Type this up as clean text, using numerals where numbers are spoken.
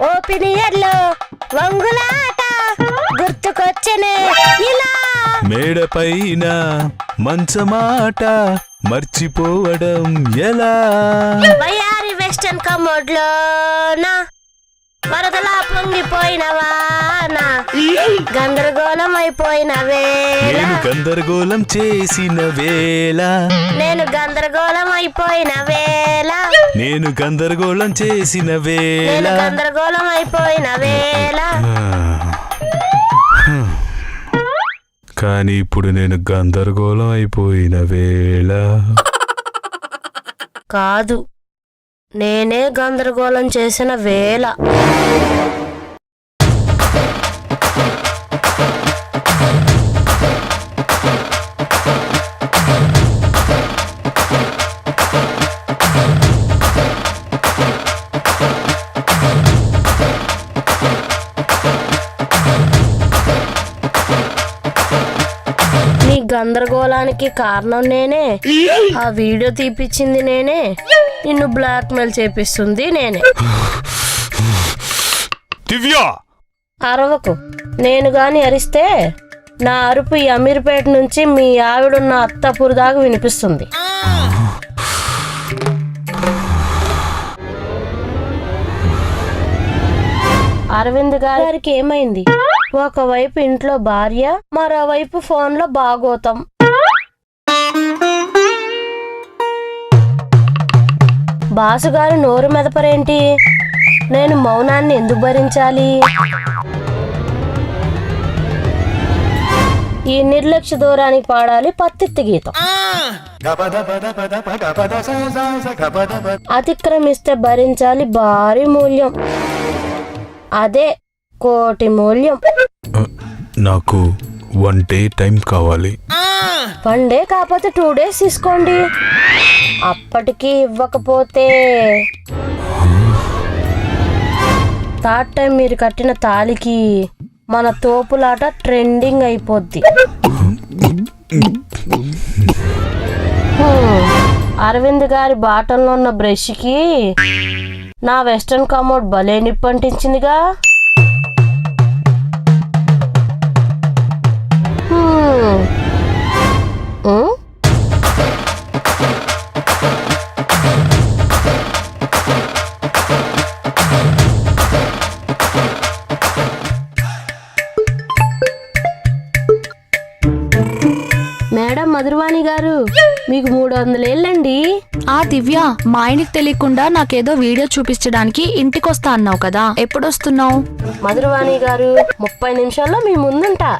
ఓపెనియర్లో వంగులాట గుర్తుకొచ్చనే ఇలా మేడపైన మంచమాట మర్చిపోవడం ఎలా వయారి వెస్టర్న్ కమోడ్ లోనా వరదలా పొంగిపోయిన వాన గందరగోళం అయిపోయిన వేళ నేను గందరగోళం చేసిన వేళ నేను గందరగోళం అయిపోయిన వేళ నేను గందరగోళం చేసిన వేళ నేను గందరగోళం అయిపోయిన వేళ కానీ ఇప్పుడు నేను గందరగోళం అయిపోయిన వేళ కాదు నేనే గందరగోళం చేసిన వేళ నీ గందరగోళానికి కారణం నేనే, ఆ వీడియో తీపిచ్చింది నేనే, నిన్ను బ్లాక్ మెయిల్ చేపిస్తుంది నేనే. దివ్య అరవకు, నేను గాని అరిస్తే నా అరుపు ఈ అమీర్పేట నుంచి మీ ఆవిడున్న అత్తపూర్ దాకా వినిపిస్తుంది. అరవింద్ గారికి ఏమైంది? ఒకవైపు ఇంట్లో భార్య, మరోవైపు ఫోన్లో భాగోతం. బాసుగారు నోరు మెదపరేంటి? నేను మౌనాన్ని ఎందుకు భరించాలి? ఈ నిర్లక్ష్య దూరానికి పాడాలి పత్తిత్తి గీతం. అతిక్రమిస్తే భరించాలి భారీ మూల్యం, అదే కోటి మూల్యం. నాకు 1 డే టైం కావాలి. 1 డే కాకపోతే 2 days తీసుకోండి. అప్పటికి ఇవ్వకపోతే థర్డ్ టైం మీరు కట్టిన తాళికి మన తోపులాట ట్రెండింగ్ అయిపోద్ది. అరవింద్ గారి బాటంలో ఉన్న బ్రష్కి నా వెస్టర్న్ కమోడ్ భలే నిప్పంటించిందిగా. మేడం మధురవాణి గారు, మీకు 300 ఏళ్ళండి. ఆ దివ్య, మా ఆయనకి తెలియకుండా నాకేదో వీడియో చూపించడానికి ఇంటికొస్తా అన్నావు కదా, ఎప్పుడొస్తున్నావు? మధురవాణి గారు 30 నిమిషాల్లో మీ ముందుంటా.